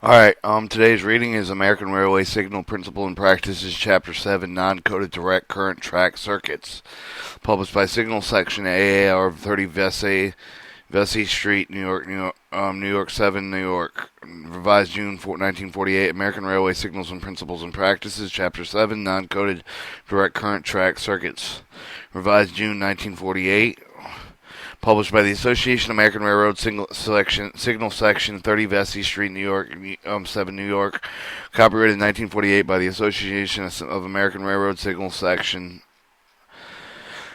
Alright, today's reading is American Railway Signal Principle and Practices, Chapter 7, Non-Coded Direct Current Track Circuits, published by Signal Section AAR 30 Vesey Street, New York 7, New York. Revised June 1948, American Railway Signals and Principles and Practices, Chapter 7, Non-Coded Direct Current Track Circuits. Revised June 1948. Published by the Association of American Railroad Signal Section 30 Vesey Street, New York, 7, New York. Copyrighted 1948 by the Association of American Railroad Signal Section.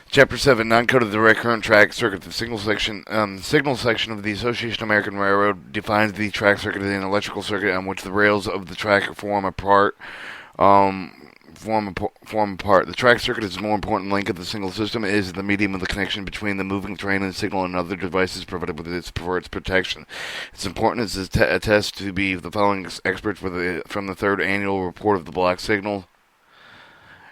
Chapter 7, Non-Coded Direct Current Track Circuit. The signal section of the Association of American Railroad defines the track circuit as an electrical circuit on which the rails of the track form apart. The track circuit is a more important link of the signal system. It is the medium of the connection between the moving train and the signal and other devices provided for its protection. Its importance is attested to be the following experts from the third annual report of the Block Signal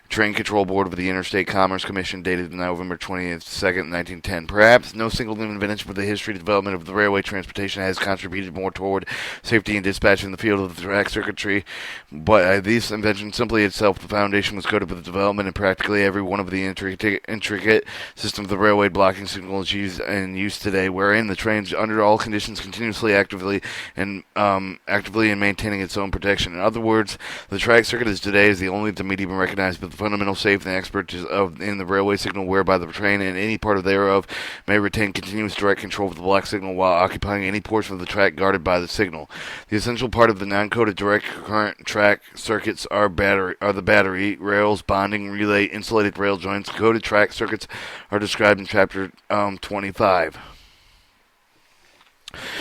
Train Control Board of the Interstate Commerce Commission, dated November 22nd, 1910. Perhaps no single invention for the history and development of the railway transportation has contributed more toward safety and dispatch in the field of the track circuitry, but this invention simply itself, the foundation was coded for the development in practically every one of the intricate system of the railway blocking signal is used in use today, wherein the trains, under all conditions, continuously actively in maintaining its own protection. In other words, the track circuit today is the only medium recognized by the fundamental safety and expertise in the railway signal, whereby the train and any part thereof may retain continuous direct control of the block signal while occupying any portion of the track guarded by the signal. The essential part of the non-coded direct current track circuits are the battery, rails, bonding, relay, insulated rail joints. Coded track circuits are described in Chapter 25.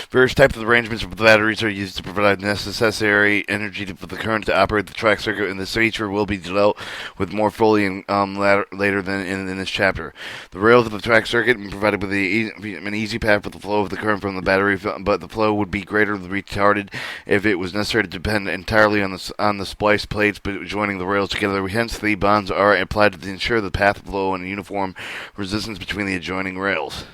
Various types of arrangements of the batteries are used to provide necessary energy for the current to operate the track circuit, and this feature will be dealt with more fully later than in this chapter. The rails of the track circuit are provided with an easy path for the flow of the current from the battery, but the flow would be greatly retarded if it was necessary to depend entirely on the spliced plates joining the rails together. Hence, the bonds are applied to ensure the path of flow and uniform resistance between the adjoining rails.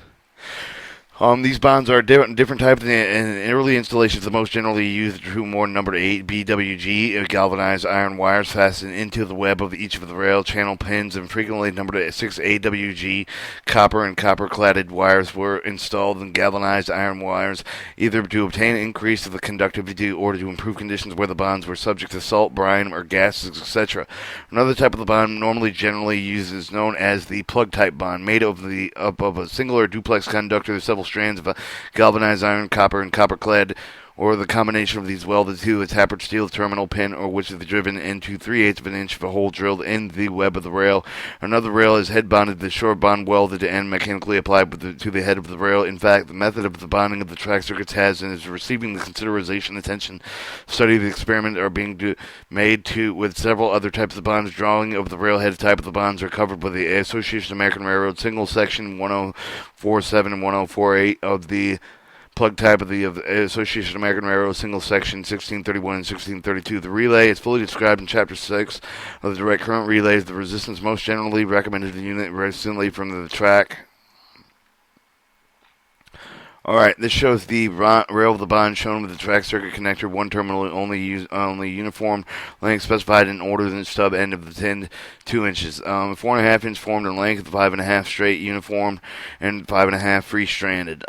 These bonds are different types. In early installations, the most generally used true more numbered 8 BWG galvanized iron wires fastened into the web of each of the rail channel pins, and frequently numbered 6 AWG copper and copper-cladded wires were installed in galvanized iron wires, either to obtain an increase of the conductivity or to improve conditions where the bonds were subject to salt, brine, or gases, etc. Another type of the bond generally used is known as the plug-type bond, made up of a single or duplex conductor with several strands of galvanized iron, copper, and copper-clad, or the combination of these welded to a tapered steel terminal pin, or which is driven into 3/8 of an inch of a hole drilled in the web of the rail. Another rail is head bonded, the short bond welded and mechanically applied to the head of the rail. In fact, the method of the bonding of the track circuits has and is receiving the consideration, attention, study of the experiment are being made with several other types of bonds. Drawing of the railhead type of the bonds are covered by the Association of American Railroad Signal Section 1047 and 1048 of the plug type of the Association of American Railroad Single Section 1631 and 1632. The relay is fully described in Chapter 6 of the direct current relays. The resistance most generally recommended to the unit recently from the track. Alright, this shows the rail of the bond shown with the track circuit connector, one terminal only uniform length specified in order than the stub end of the 2 inches. 4.5 inch formed in length, 5.5 straight uniform, and 5.5 free stranded.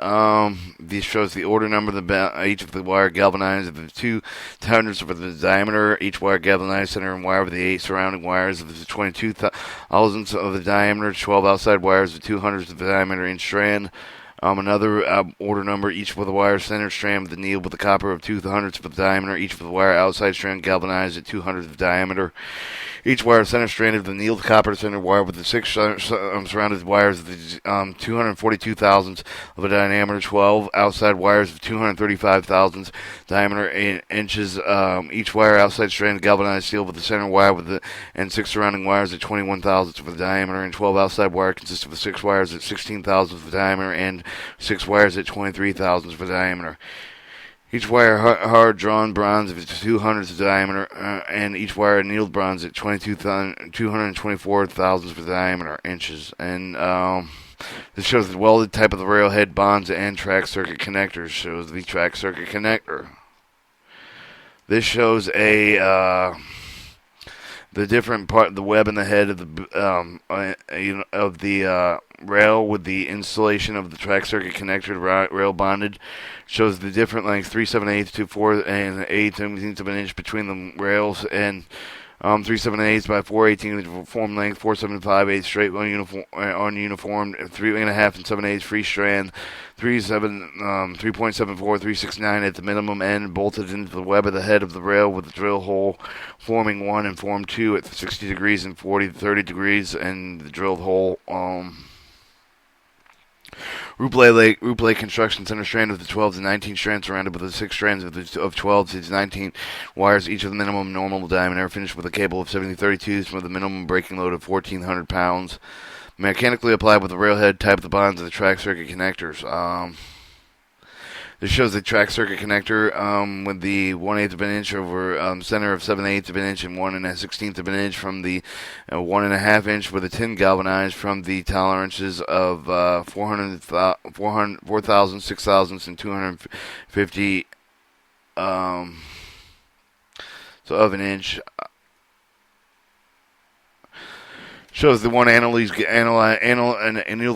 This shows the order number of each of the wire galvanized of the 2 hundredths of the diameter, each wire galvanized center and wire with the 8 surrounding wires of the 22 thousandths of the diameter, 12 outside wires of 200ths of the diameter in strand. Another order number, each with a wire center strand with the needle with the copper of 2/100ths of the diameter, each with a wire outside strand galvanized at 200ths of the diameter. Each wire center stranded with the needle copper center wire with the 6 surrounded wires of the 242 thousandths of the diameter, 12 outside wires of 235 thousandths diameter inches. Each wire outside strand galvanized steel with the center wire and 6 surrounding wires at 21 thousandths of the diameter, and 12 outside wire consist of 6 wires at 16 thousandths of the diameter and 6 wires at 23 thousandths of the diameter. Each wire hard drawn bronze of 200ths of diameter, and each wire annealed bronze at 224 thousandths of diameter inches. And this shows the welded type of the railhead bonds and track circuit connectors. Shows the track circuit connector. This shows the different part, the web and the head of the rail with the installation of the track circuit connector to rail bonded. Shows the different lengths, 3/7/8 to 4 1/8 of an inch between the rails, and 3/7/8 by 4/18 uniform length, 4/7 5/8 straight uniform, 3.5 and 7/8 free strand, 3.74 369 at the minimum end, bolted into the web of the head of the rail with the drill hole forming 1 and form 2 at 60 degrees and 40 to 30 degrees, and the drilled hole. Ruple construction center strand of the 12 to 19 strands surrounded with the 6 strands of 12 to 19 wires, each of the minimum normal diameter, finished with a cable of 7032s with a minimum braking load of 1,400 pounds. Mechanically applied with the railhead, type the bonds of the track circuit connectors. This shows the track circuit connector with the 1/8 of an inch over center of 7/8 of an inch and 1 1/16 of an inch from the 1.5 inch with a tin galvanized from the tolerances of 4,000, 6,000, and 250 so of an inch. Shows the one annealed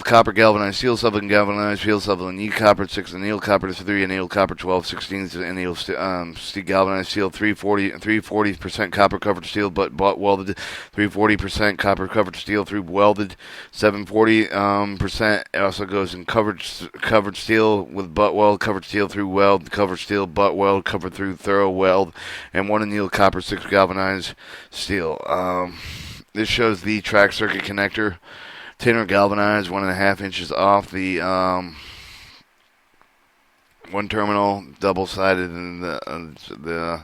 copper galvanized steel, 7 galvanized steel, 7 annealed copper, 6 annealed copper, 3 annealed copper, 12 16 annealed steel galvanized steel, 340% copper covered steel but welded, 340% copper covered steel through welded, 740% also goes in covered steel with butt weld, covered steel through weld, covered steel butt weld, covered through thorough weld, and 1 annealed copper, 6 galvanized steel. This shows the track circuit connector, tinner galvanized, 1.5 inches off the one terminal, double-sided, and the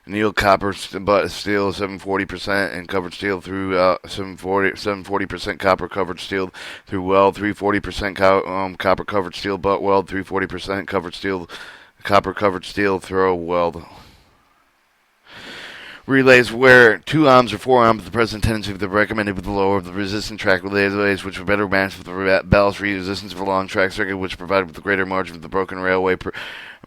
annealed copper butt steel, 740%, and covered steel through 740% copper covered steel through weld, 340% copper covered steel butt weld, 340% covered steel copper covered steel through weld. Relays where 2 ohms or 4 ohms, the present tendency of the recommended with the lower of the resistant track relays, which were better matched with the ballast resistance of a long track circuit, which provided with the greater margin of the broken railway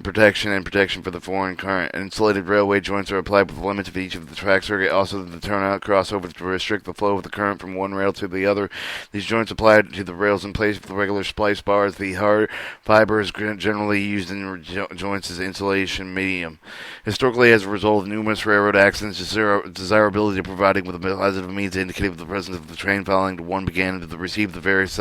protection for the foreign current. Insulated railway joints are applied with the limits of each of the track circuit, also the turnout crossover to restrict the flow of the current from one rail to the other. These joints applied to the rails in place with the regular splice bars. The hard fiber is generally used in joints as insulation medium. Historically, as a result of numerous railroad accidents, desirability of providing with a positive means indicated with the presence of the train following to one began to receive the various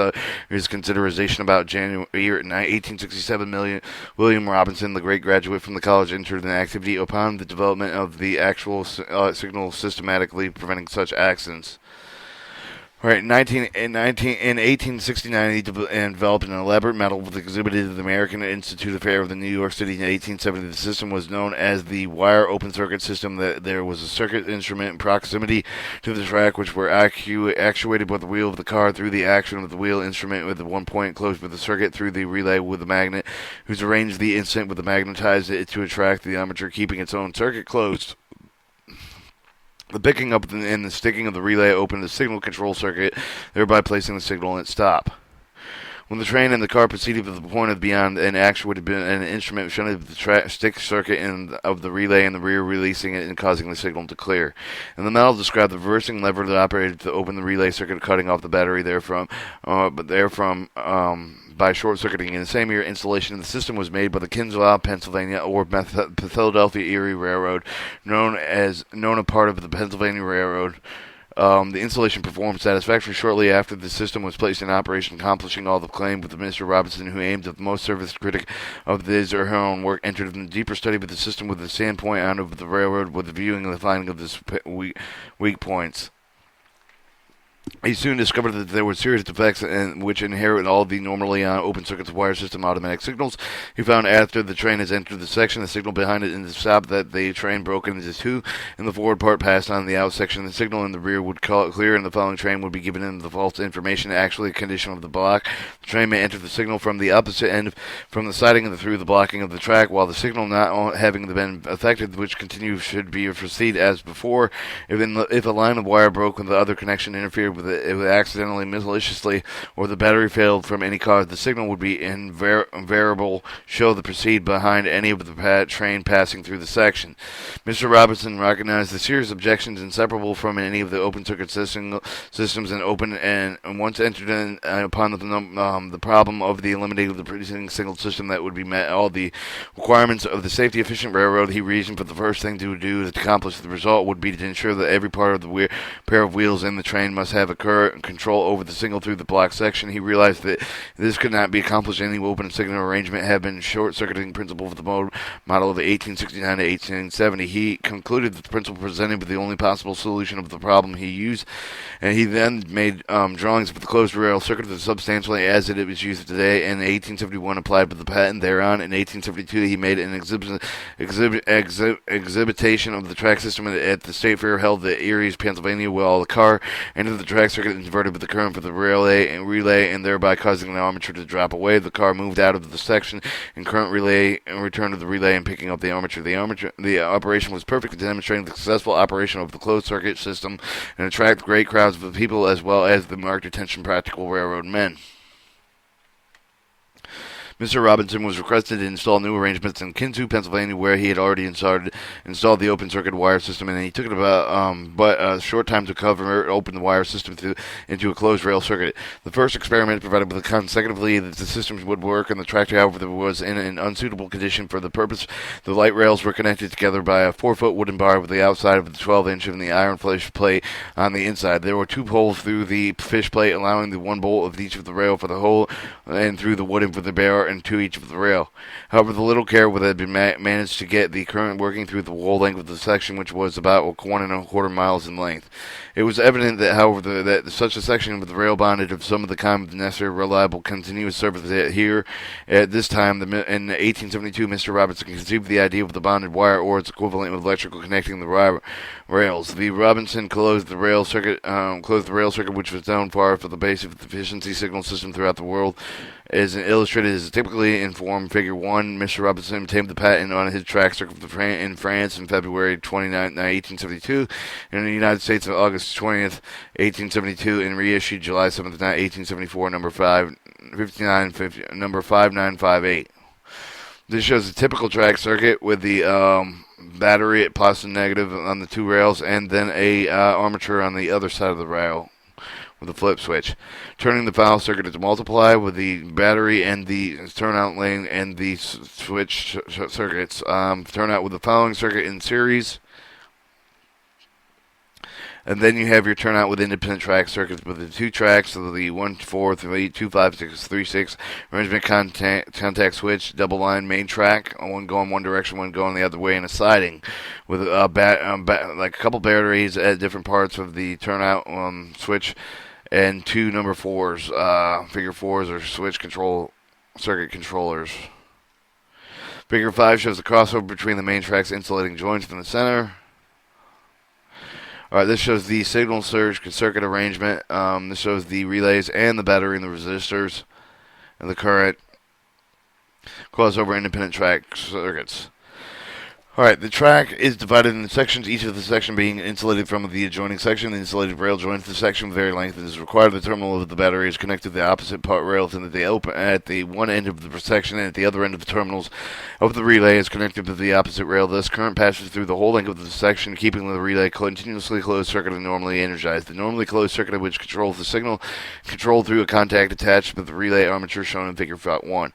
consideration about January 1867. William Robinson, the great graduate from the college, entered an activity upon the development of the actual signal systematically preventing such accidents. Right, in 1869, he developed an elaborate medal with exhibited at the American Institute of Fair of the New York City in 1870. The system was known as the wire open circuit system. That there was a circuit instrument in proximity to the track, which were actuated by the wheel of the car through the action of the wheel instrument with the one point closed with the circuit through the relay with the magnet, who's arranged the instant with the magnetized it to attract the armature, keeping its own circuit closed. The picking up and the sticking of the relay opened the signal control circuit, thereby placing the signal at stop. When the train and the car proceeded to the point of beyond an actuated an instrument shunted the stick circuit of the relay in the rear, releasing it and causing the signal to clear. And the model described the reversing lever that operated to open the relay circuit, cutting off the battery by short-circuiting. In the same year, installation of the system was made by the Kinsale, Pennsylvania, or Philadelphia Erie Railroad, known a part of the Pennsylvania Railroad. The installation performed satisfactorily shortly after the system was placed in operation, accomplishing all the claim with Mr. Robinson, who aimed at the most service critic of his or her own work, entered in deeper study of the system with the standpoint on of the railroad, with the viewing and the finding of the weak points. He soon discovered that there were serious defects which inherit all the normally on open circuit wire system automatic signals. He found after the train has entered the section, the signal behind it in the stop, that the train broke into two, and the forward part passed on the out section. The signal in the rear would call it clear, and the following train would be given in the false information, actually the condition of the block. The train may enter the signal from the opposite end, from the siding through the blocking of the track, while the signal not having been affected, which should proceed as before. If a line of wire broke when the other connection interfered with it would accidentally, maliciously, or the battery failed from any cause, the signal would be invariable show the proceed behind any of the train passing through the section. Mr. Robinson recognized the serious objections inseparable from any of the open circuit systems and once entered in upon the problem of the eliminating of the preceding single system that would be met all the requirements of the safety efficient railroad. He reasoned that the first thing to do to accomplish the result would be to ensure that every part of the pair of wheels in the train must have a control over the signal through the block section. He realized that this could not be accomplished in any open signal arrangement had been short-circuiting principle for the model of 1869 to 1870. He concluded that the principle presented was the only possible solution of the problem he used, and he then made drawings of the closed rail circuit substantially as it was used today. In 1871, applied with the patent thereon. In 1872, he made an exhibition of the track system at the State Fair held at Erie, Pennsylvania, while the car entered the track circuit and diverted with the current for the relay, and thereby causing the armature to drop away. The car moved out of the section and current relay and returned to the relay and picking up the armature. The operation was perfect, demonstrating the successful operation of the closed circuit system and attracted great crowds of people as well as the marked attention practical railroad men. Mr. Robinson was requested to install new arrangements in Kintu, Pennsylvania, where he had already installed the open circuit wire system, and he took it but a short time to open the wire system into a closed rail circuit. The first experiment provided with consecutively that the systems would work, and the tractor, however, was in an unsuitable condition for the purpose. The light rails were connected together by a 4-foot wooden bar with the outside of the 12-inch and the iron fish plate on the inside. There were 2 holes through the fish plate, allowing the 1 bolt of each of the rail for the hole, and through the wooden for the bar, and 2 each of the rail. However, the little care would have been managed to get the current working through the whole length of the section, which was about 1.25 miles in length. It was evident that, however, that such a section with the rail bonded of some of the kind of the necessary reliable continuous service here at this time, in 1872, Mr. Robinson conceived the idea of the bonded wire or its equivalent of electrical connecting the rails. The Robinson closed the rail circuit, which was known for the basic efficiency signal system throughout the world. As illustrated as typically in form figure 1, Mr. Robinson obtained the patent on his track circuit in France in February 29, 1872, and in the United States on August 20th, 1872, and reissued July 7th, 1874, number 5958. This shows a typical track circuit with the battery at plus and negative on the 2 rails, and then a armature on the other side of the rail with a flip switch. Turning the valve circuit to multiply with the battery and the turnout lane and the switch circuits. Turn out with the following circuit in series. And then you have your turnout with independent track circuits with the 2 tracks, so the 1, 4, 3, 2, 5, 6, 3, 6 arrangement contact switch, double line main track, one going one direction, one going the other way, and a siding with like a couple batteries at different parts of the turnout switch, and 2 number 4s, figure 4s or switch control circuit controllers. Figure 5 shows the crossover between the main track's insulating joints in the center. Alright, this shows the signal surge circuit arrangement. This shows the relays and the battery and the resistors and the current crossover independent track circuits. Alright, the track is divided into sections, each of the section being insulated from the adjoining section. The insulated rail joins the section with very length that is required. The terminal of the battery is connected to the opposite part rails and at the one end of the section, and at the other end of the terminals of the relay is connected to the opposite rail. Thus, current passes through the whole length of the section, keeping the relay continuously closed circuit and normally energized. The normally closed circuit which controls the signal, controlled through a contact attached with the relay armature shown in figure 1.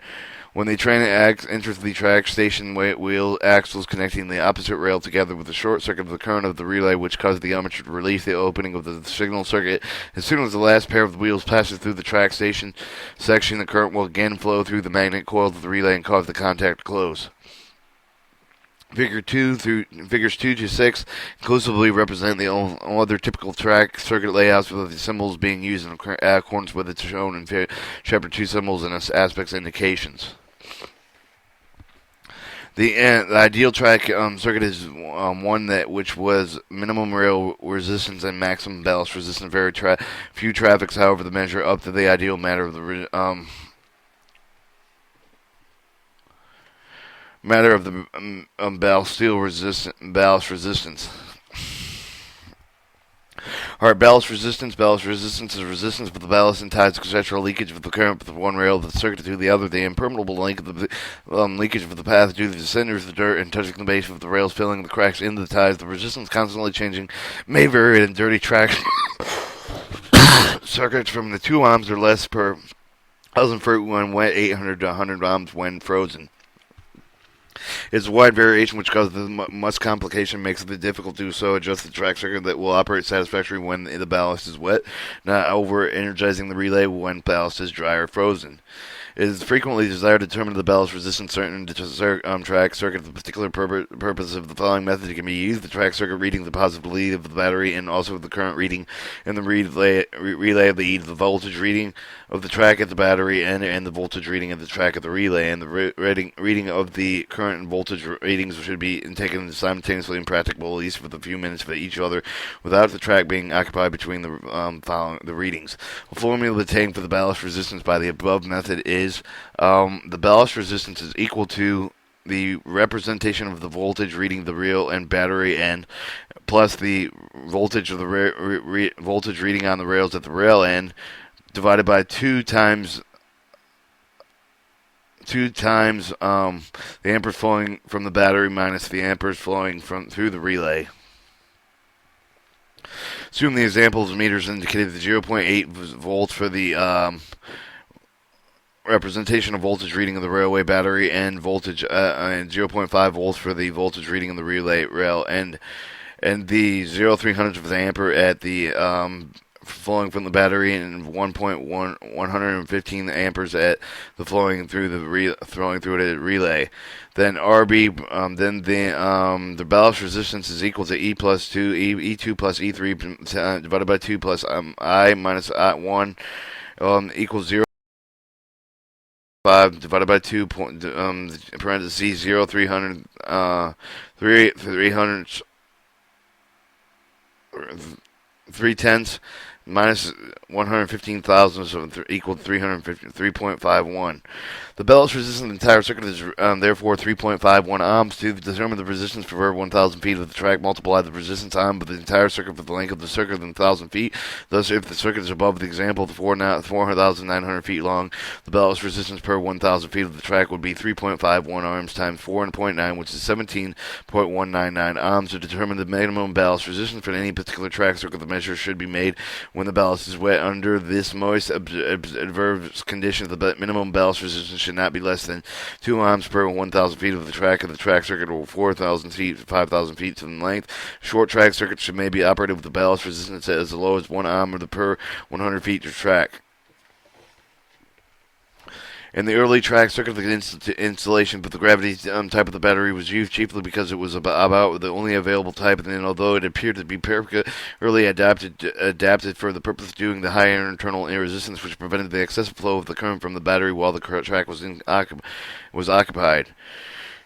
When the train enters the track station, wheel axles connecting the opposite rail together with the short circuit of the current of the relay, which causes the armature to release the opening of the signal circuit. As soon as the last pair of the wheels passes through the track station section, the current will again flow through the magnet coils of the relay and cause the contact to close. Figures 2 to 6 inclusively represent the other typical track circuit layouts, with the symbols being used in accordance with its shown in Chapter 2 symbols and aspects indications. The ideal track circuit is one which was minimum rail resistance and maximum ballast resistance. Very few traffics, however, the measure up to the ideal matter of the ballast resistance. Alright, ballast resistance. Ballast resistance is resistance of the ballast and ties concentric leakage of the current from one rail of the circuit to the other. The impermeable link of the leakage of the path due to the cinders, the dirt, and touching the base of the rails, filling the cracks in the ties. The resistance constantly changing may vary in dirty tracks circuits from the 2 ohms or less per 1,000 fruit when wet, 800 to 100 ohms when frozen. It's a wide variation which causes much complication, makes it difficult to so adjust the track circuit that will operate satisfactorily when the ballast is wet, not over-energizing the relay when ballast is dry or frozen. It is frequently desired to determine the ballast resistance certain track circuit. The particular purpose of the following method can be used: the track circuit reading the positive lead of the battery, and also the current reading in the relay lead, the voltage reading of the track at the battery, and the voltage reading of the track at the relay. And the reading of the current and voltage readings should be taken simultaneously and practicable, at least for a few minutes for each other, without the track being occupied between the readings. A formula obtained for the ballast resistance by the above method is the ballast resistance is equal to the representation of the voltage reading the real and battery end plus the voltage of the voltage reading on the rails at the rail end divided by 2 times the amperes flowing from the battery minus the amperes flowing through the relay. Assume the examples meters indicated the 0.8 volts for the representation of voltage reading of the railway battery and voltage and 0.5 volts for the voltage reading of the relay rail and the 0.300 of the ampere at the flowing from the battery and 115 amperes at the flowing through the relay. Then RB then the ballast resistance is equal to E plus 2 E2 plus E3 divided by 2 plus I minus I1 equals 0. 5 divided by 2 parentheses 0 300 3 tenths minus 115,000 so equal to 353.51. The ballast resistance of the entire circuit is therefore 3.51 ohms. To determine the resistance for 1,000 feet of the track, multiply the resistance ohm of the entire circuit with the length of the circuit in 1,000 feet. Thus, if the circuit is above the example, 4,900 feet long, the ballast resistance per 1,000 feet of the track would be 3.51 ohms times 4.9, which is 17.199 ohms. To determine the minimum ballast resistance for any particular track circuit, the measure should be made when the ballast is wet. Under this most adverse condition, the minimum ballast resistance should not be less than 2 ohms per 1,000 feet of the track, and the track circuit or 4,000 feet to 5,000 feet in length. Short track circuits should be operated with the ballast resistance as low as 1 ohm or the per 100 feet of track. In the early track circuit, the installation of the gravity type of the battery was used chiefly because it was about the only available type, and although it appeared to be early adapted for the purpose of doing the higher internal resistance, which prevented the excessive flow of the current from the battery while the track was occupied.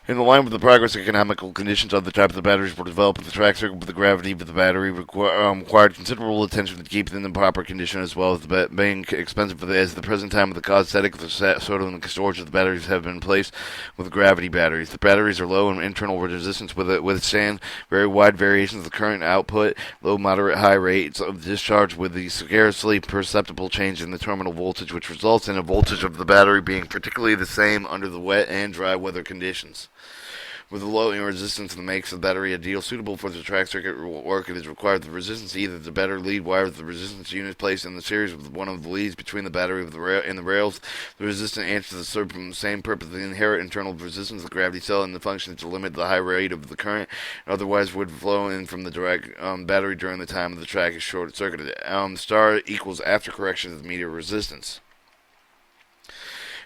In the line with the progress economical conditions, other types of the batteries were developed with the track circuit, but the gravity of the battery required considerable attention to keep it in the proper condition, as well as being expensive as the present time of the cosmetic, the soda, and the storage of the batteries have been placed with gravity batteries. The batteries are low in internal resistance, withstand very wide variations of the current output, low, moderate, high rates of discharge, with the scarcely perceptible change in the terminal voltage, which results in a voltage of the battery being particularly the same under the wet and dry weather conditions. With a low resistance that makes the battery ideal suitable for the track circuit work, it is required the resistance either the battery lead wire of the resistance unit placed in the series with one of the leads between the battery of the rail and the rails. The resistance answers the same purpose. The inherent internal resistance of the gravity cell and the function is to limit the high rate of the current, otherwise would flow in from the direct battery during the time of the track is short circuited. Star equals after correction of the meter resistance.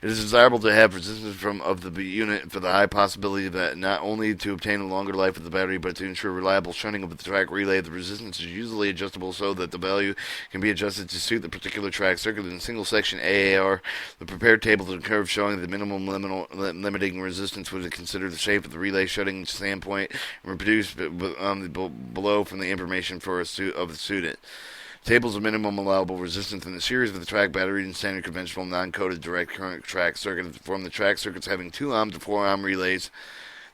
It is desirable to have resistance of the unit for the high possibility that not only to obtain a longer life of the battery, but to ensure reliable shunting of the track relay. The resistance is usually adjustable so that the value can be adjusted to suit the particular track circuit. In single section AAR, the prepared table is a curve showing the minimum limiting resistance would consider the shape of the relay shunting standpoint and reproduced below from the information for the student. Tables of minimum allowable resistance in the series of the track battery and standard conventional non-coded direct current track circuit form the track circuits having 2 ohm to 4 ohm relays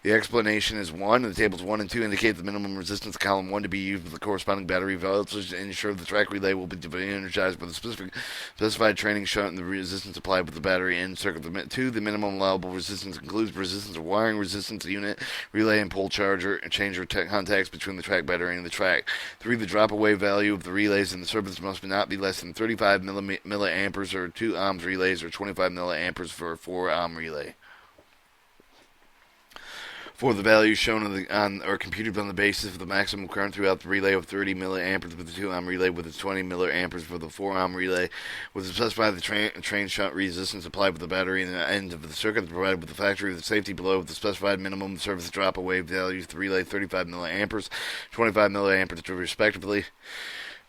The explanation is 1. The tables 1 and 2 indicate the minimum resistance of column 1 to be used with the corresponding battery voltage to ensure the track relay will be energized with a specified training shunt and the resistance applied with the battery in circuit. 2. The minimum allowable resistance includes resistance of wiring, resistance unit, relay and pole charger, and changer contacts between the track battery and the track. 3. The drop-away value of the relays in the circuits must not be less than 35 milliamperes or 2 ohms relays or 25 milliamperes for a 4 ohm relay. For the values shown are computed on the basis of the maximum current throughout the relay of 30 milliamperes with the 2 ohm relay with its 20 milliamperes for the 4 ohm relay, with specified the train shunt resistance applied with the battery in the end of the circuit provided with the factory with the safety below with the specified minimum service drop away values of the relay 35 milliamperes, 25 milliamperes respectively.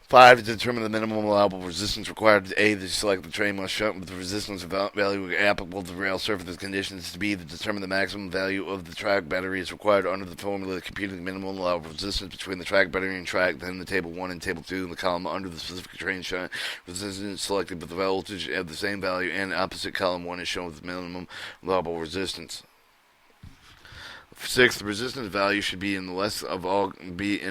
5. To determine the minimum allowable resistance required, A, to select the train must shunt with the resistance value applicable to rail surface conditions. B, to determine the maximum value of the track battery is required under the formula computing the minimum allowable resistance between the track battery and track. Then the table 1 and table 2 in the column under the specific train shunt resistance selected with the voltage of the same value, and opposite column 1 is shown with the minimum allowable resistance. 6. The resistance value should be in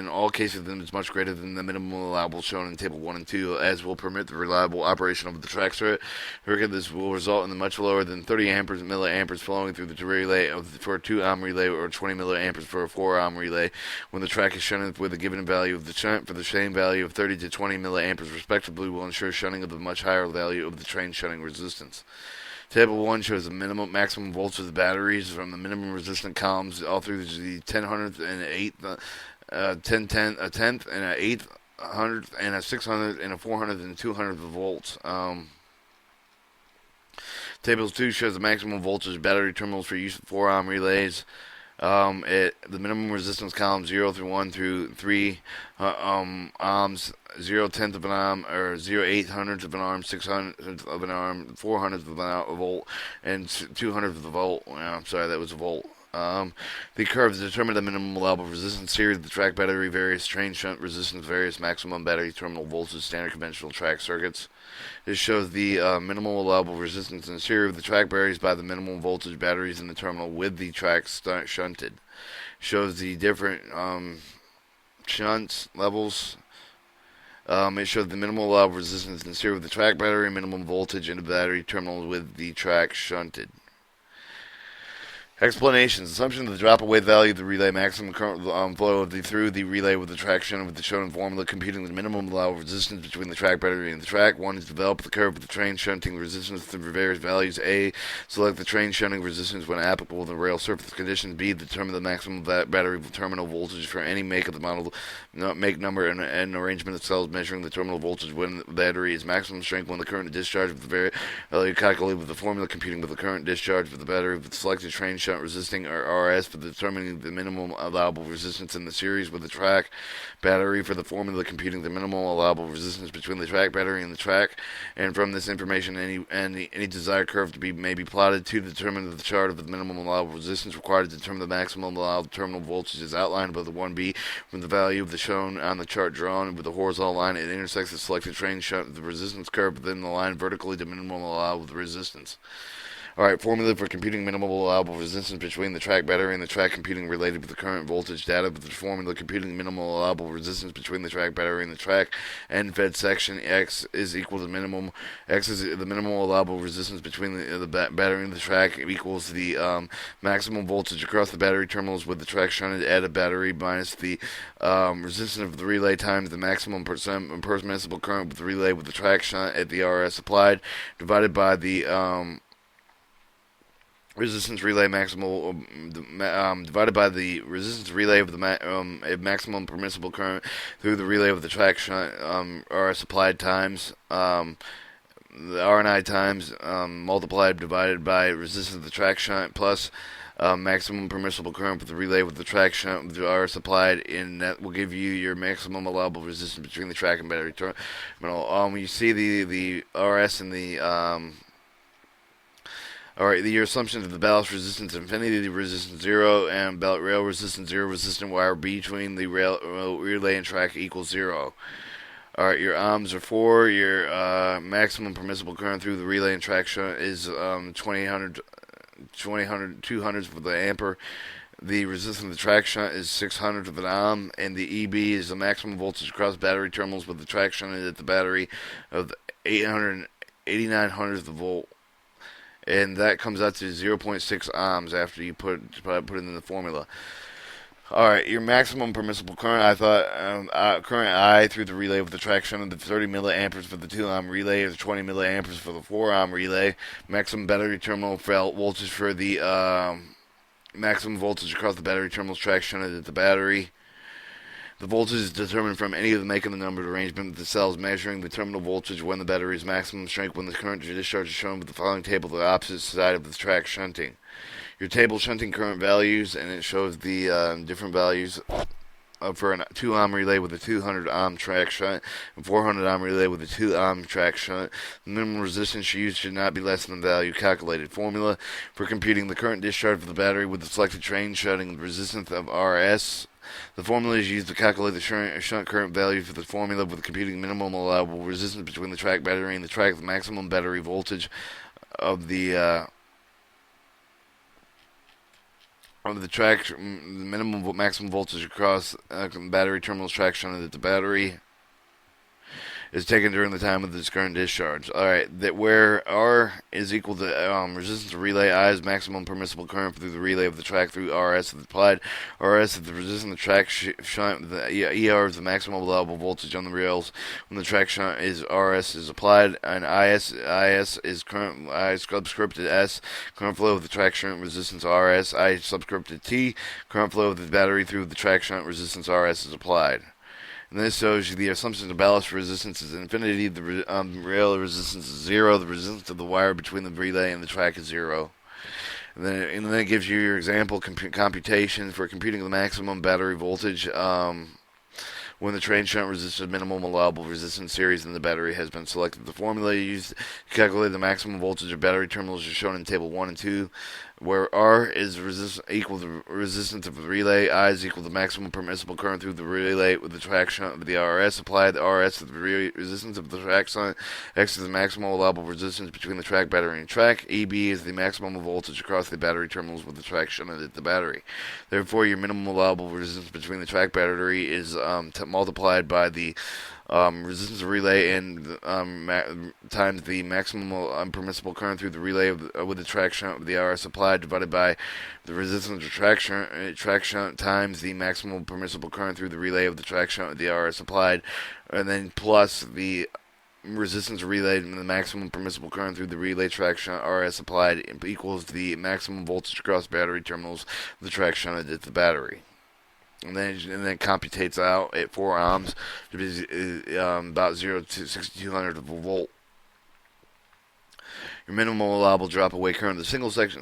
all cases that is much greater than the minimum allowable shown in table 1 and 2, as will permit the reliable operation of the track circuit. This will result in the much lower than 30 milliamperes flowing through the relay for a 2 ohm relay or 20 milliamperes for a 4 ohm relay when the track is shunted with a given value of the shunt for the same value of 30 to 20 milliamperes respectively will ensure shunting of the much higher value of the train shunting resistance. Table 1 shows the maximum voltage of the batteries from the minimum resistant columns all through the 10/100th and 8th, 10/10, a 10th and a 8th, 100th and a 600th and a 400th and 200th volts. Table 2 shows the maximum voltage battery terminals for use with 4 ohm relays. The minimum resistance column 0 through 1 through 3 ohms, 0/10 of an ohm, or 0/800th of an ohm, 600th of an ohm, 400th of a volt, and 200th of a volt. Sorry, that was a volt. The curves determine the minimum allowable resistance series of the track battery, various train shunt resistance, various maximum battery terminal voltage, standard conventional track circuits. This shows the minimal allowable resistance in the series of the track batteries by the minimum voltage batteries in the terminal with the track shunted. Shows the different shunt levels. It shows the minimal allowable resistance in the series of the track battery, minimum voltage in the battery terminal with the track shunted. Explanations. Assumption of the drop-away value of the relay maximum current flow through the relay with the traction with the shown formula computing the minimum allowable resistance between the track battery and the track. 1 is develop the curve of the train shunting resistance through various values. A, select the train shunting resistance when applicable to the rail surface conditions. B, determine the maximum battery terminal voltage for any make of the model, make number, and arrangement of cells measuring the terminal voltage when the battery is maximum strength when the current discharge with the value calculated with the formula computing with the current discharge with the battery with the selected train shunt resisting or RS for determining the minimum allowable resistance in the series with the track battery for the formula computing the minimal allowable resistance between the track battery and the track, and from this information any desired curve may be plotted to determine the chart of the minimum allowable resistance required to determine the maximum allowable terminal voltage is outlined by the 1B from the value of the shown on the chart drawn with the horizontal line. It intersects the selected train shunt the resistance curve within the line vertically to minimum allowable resistance. Alright, formula for computing minimal allowable resistance between the track battery and the track computing related with the current voltage data with the formula computing minimal allowable resistance between the track battery and the track. End fed section X is equal to minimum. X is the minimal allowable resistance between the battery and the track equals the maximum voltage across the battery terminals with the track shunted at a battery minus the resistance of the relay times the maximum permissible current with the relay with the track shunt at the RS applied divided by the resistance relay maximal divided by the resistance relay of the maximum permissible current through the relay of the track shunt RS applied times the RNI times multiplied divided by resistance of the track shunt plus maximum permissible current with the relay with the track shunt with the RS applied, and that will give you your maximum allowable resistance between the track and battery terminal. You see the RS and the Alright, your assumptions of the ballast resistance infinity, the resistance 0, and rail resistance 0, resistant wire between the relay and track equals 0. Alright, your ohms are 4, your maximum permissible current through the relay and track shunt is 200 for the ampere. The resistance of the track shunt is 600 of an ohm, and the EB is the maximum voltage across battery terminals with the track shunted at the battery of 889 hundredths of a volt, and that comes out to 0.6 ohms after you put it in the formula. All right, your maximum permissible current. I thought current I through the relay with the track shunted the 30 milliamperes for the 2 ohm relay, or the 20 milliamperes for the 4 ohm relay. Maximum battery terminal voltage for the maximum voltage across the battery terminals track shunted at the battery. The voltage is determined from any of the make and the numbered arrangement of the cells, measuring the terminal voltage when the battery's maximum strength when the current discharge is shown with the following table to the opposite side of the track shunting. Your table shunting current values, and it shows the different values for a 2 ohm relay with a 200 ohm track shunt and 400 ohm relay with a 2 ohm track shunt. The minimum resistance used should not be less than the value calculated. Formula for computing the current discharge of the battery with the selected train shunting resistance of RS. The formula is used to calculate the shunt current value for the formula with computing minimum allowable resistance between the track battery and the track. The maximum battery voltage of the track, the minimum maximum voltage across battery terminals track shunted at the battery is taken during the time of this current discharge. Alright, that where R is equal to resistance of relay, I is maximum permissible current through the relay of the track through RS is applied. RS is the resistance of the track shunt. The ER is the maximum allowable voltage on the rails when the track shunt is RS is applied, and IS is current. I subscripted S, current flow of the track shunt resistance RS. I subscripted T, current flow of the battery through the track shunt resistance RS is applied. And this shows you the assumption of ballast resistance is infinity, the rail resistance is 0, the resistance of the wire between the relay and the track is 0. And then it gives you your example computation for computing the maximum battery voltage when the train shunt resistance minimum allowable resistance series in the battery has been selected. The formula used to calculate the maximum voltage of battery terminals is shown in table 1 and 2, where R is equal to resistance of the relay, I is equal to maximum permissible current through the relay with the track shunt of the RS applied. The RS is the resistance of the track shunt, X is the maximum allowable resistance between the track battery and track, EB is the maximum voltage across the battery terminals with the track shunted at the battery. Therefore, your minimum allowable resistance between the track battery is multiplied by the resistance of relay and times the maximum permissible current through the relay with the track shunt with the RS applied divided by the resistance of track shunt times the maximum permissible current through the relay of the track shunt with the RS applied, and then plus the resistance relay and the maximum permissible current through the relay track shunt RS applied equals the maximum voltage across battery terminals of the track shunted at the battery. And then it computates out at 4 ohms to be about 0 to 6200 of a volt. Your minimum allowable drop away current. The signal section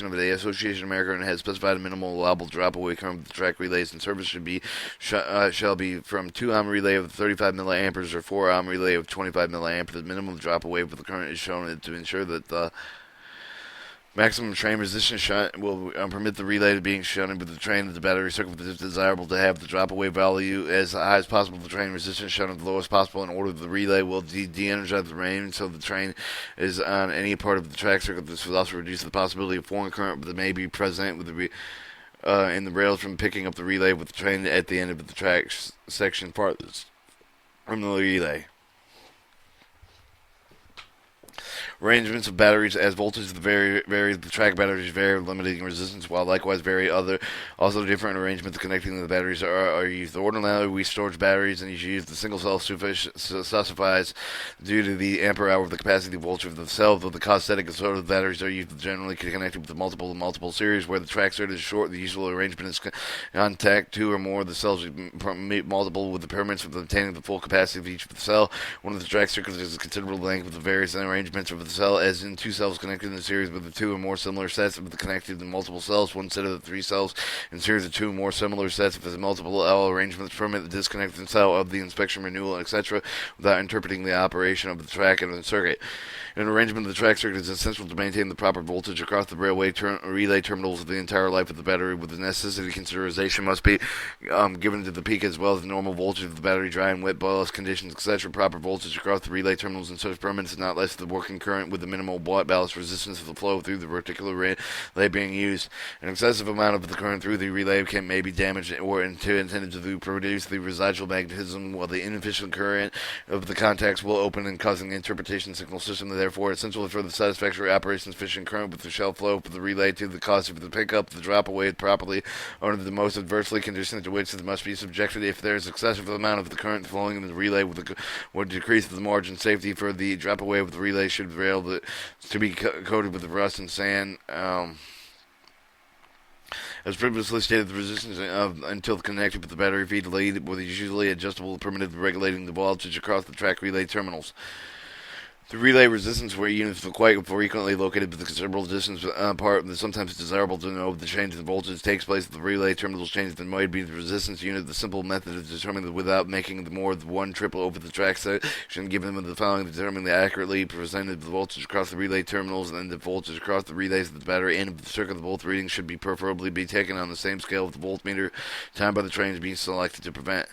of the Association of American has specified a minimal allowable drop away current of the track relays in service shall be from 2 ohm relay of 35 milliamperes or 4 ohm relay of 25 milliamperes. The minimum drop away for the current is shown to ensure that the maximum train resistance shunt will permit the relay to being shunted with the train of the battery circuit. It is desirable to have the drop away value as high as possible. The train resistance shunted the lowest possible in order that the relay will de-energize the rain so the train is on any part of the track circuit. This will also reduce the possibility of foreign current that may be present with the in the rails from picking up the relay with the train at the end of the track section farthest from the relay. Arrangements of batteries as voltage vary, the track batteries vary, limiting resistance, while likewise also different arrangements connecting the batteries are used. Ordinarily, we storage batteries and you use the single cell specifies due to the ampere hour of the capacity voltage of the cell, though the cosmetic and sort of batteries are used generally connected with the multiple series. Where the track circuit is short, the usual arrangement is contact 2 or more of the cells multiple with the permits of obtaining the full capacity of each of the cell. One of the track circuits is a considerable length with the various arrangements of the cell, as in 2 cells connected in a series with the 2 or more similar sets of the connected in multiple cells, 1 set of the 3 cells in series of 2 or more similar sets of the multiple L arrangements permit the disconnected cell of the inspection renewal, etc., without interpreting the operation of the track and the circuit. An arrangement of the track circuit is essential to maintain the proper voltage across the railway relay terminals of the entire life of the battery, with the necessity consideration must be given to the peak as well as the normal voltage of the battery, dry and wet ballast conditions, etc. Proper voltage across the relay terminals in such permits is not less than the working current with the minimal ballast resistance of the flow through the particular relay being used. An excessive amount of the current through the relay may be damaged or intended to produce the residual magnetism, while the inefficient current of the contacts will open and causing the interpretation signal system. Therefore, essential for the satisfactory operation sufficient current with the shell flow for the relay to the cause of the pickup, the drop away properly under the most adversely conditions to which it must be subjected. If there is excessive amount of the current flowing in the relay would decrease the margin safety for the drop away of the relay should the rail to be coated with rust and sand. As previously stated, the resistance until connected with the battery feed lead was usually adjustable, permitted regulating the voltage across the track relay terminals. The relay resistance where units are quite frequently located with a considerable distance apart. It's sometimes desirable to know if the change in voltage takes place at the relay terminals change that might be the resistance unit. The simple method of determining without making more than one trip over the track section given them the following determining the accurately presented the voltage across the relay terminals and the voltage across the relays of the battery and of the circuit. The both readings should be preferably be taken on the same scale with the voltmeter time by the trains being selected to prevent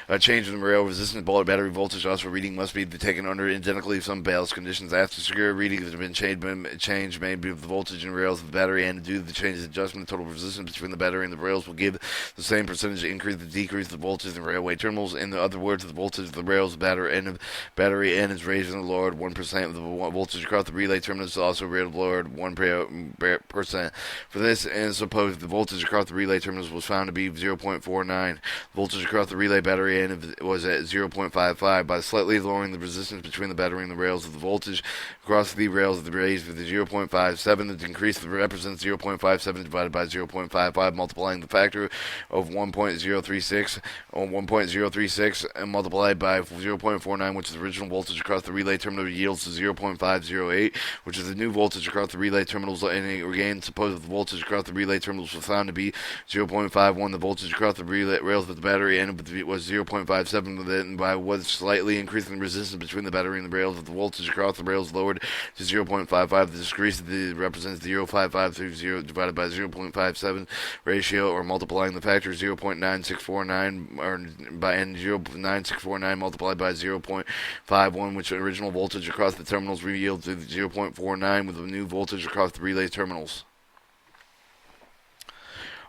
a change in the rail resistance. Battery voltage also reading must be taken under identically some ballast conditions. After secure readings have been changed may be of the voltage in rails of the battery, and due to the changes adjustment, the total resistance between the battery and the rails will give the same percentage increase or decrease the voltage in railway terminals. In other words, the voltage of the rails battery end is raised and lowered 1%. The voltage across the relay terminals is also lowered 1%. For this, and suppose the voltage across the relay terminals was found to be 0.49. Voltage across the relay battery end was at 0.55. By slightly lowering the resistance between the battery and the rails of the voltage across the rails of the raised with the 0.57, the increase represents 0.57 divided by 0.55, multiplying the factor of 1.036 or 1.036 and multiplied by 0.49, which is the original voltage across the relay terminal, yields to 0.508, which is the new voltage across the relay terminals. And again, suppose the voltage across the relay terminals was found to be 0.51. The voltage across the relay rails of the battery end was 0.57, then by was slightly increasing the resistance between the battery and the rails of the voltage across the rails lowered to 0.55. The decrease represents 0.55 through 0 divided by 0.57 ratio, or multiplying the factor 0.9649 or by n 0.9649 multiplied by 0.51, which original voltage across the terminals yields to 0.49 with the new voltage across the relay terminals.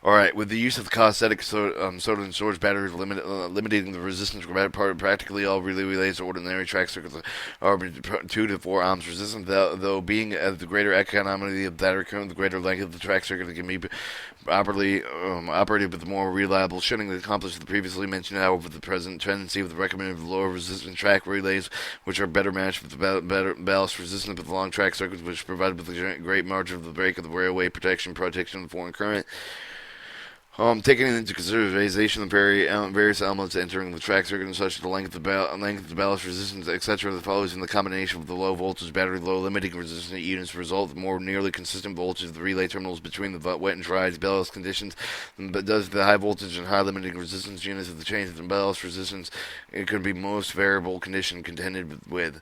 Alright, with the use of the cosmetic soda and storage batteries limiting the resistance practically all relay relays ordinary track circuits are 2 to 4 ohms resistant, though being the greater economy of the battery current, the greater length of the track circuit can be properly operated with more reliable shunting that accomplishes the previously mentioned. However, the present tendency of the recommended lower resistance track relays, which are better matched with the better ballast resistance with long track circuits, which provided with a great margin of the break of the railway protection of the foreign current. Taking into consideration the various elements entering the track circuit, such as the length of the ballast resistance, etc., that follows in the combination with the low voltage battery, low limiting resistance units result in more nearly consistent voltage of the relay terminals between the wet and dry ballast conditions. But does the high voltage and high limiting resistance units of the changes in ballast resistance, it could be most variable condition contended with.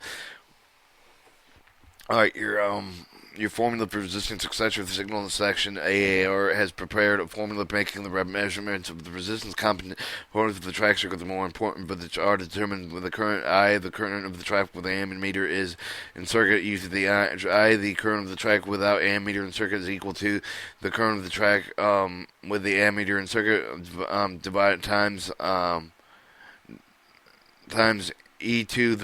Alright, your formula for resistance, etc. The signal in the section AAR has prepared a formula making the measurements of the resistance components of the track circuit the more important, but which are determined with the current I. The current of the track with the ammeter is in circuit using the I. The current of the track without ammeter in circuit is equal to the current of the track with the ammeter in circuit divided times E2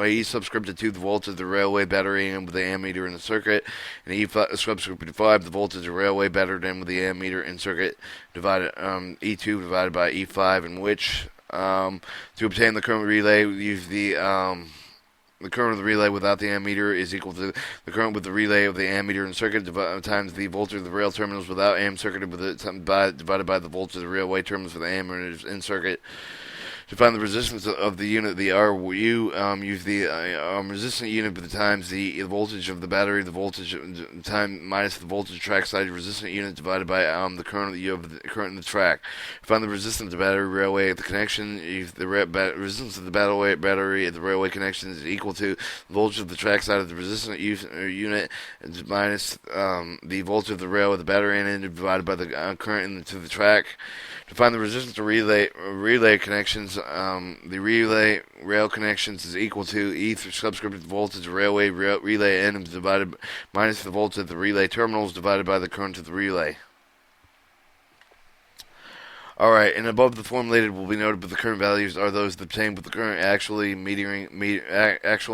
E subscripted to the voltage of the railway battery and with the ammeter in the circuit, and E subscripted to 5 the voltage of the railway battery and with the ammeter in circuit divided E2 divided by E5, in which to obtain the current relay use the current of the relay without the ammeter is equal to the current with the relay of the ammeter in circuit times the voltage of the rail terminals without am circuited with it divided by the voltage of the railway terminals with the ammeter in circuit. To find the resistance of the unit, the RU, use the resistant unit times the voltage of the battery, the voltage time minus the voltage track side resistant unit divided by the current in the track. To find the resistance of the battery railway at the connection, use the resistance of the battery at the railway connection is equal to the voltage of the track side of the resistant unit minus the voltage of the rail at the battery end divided by the current into the track. To find the resistance to relay connections, the relay rail connections is equal to E subscript voltage of relay end divided minus the voltage of the relay terminals divided by the current of the relay. Alright, and above the formulated will be noted, but the current values are those obtained with the current actual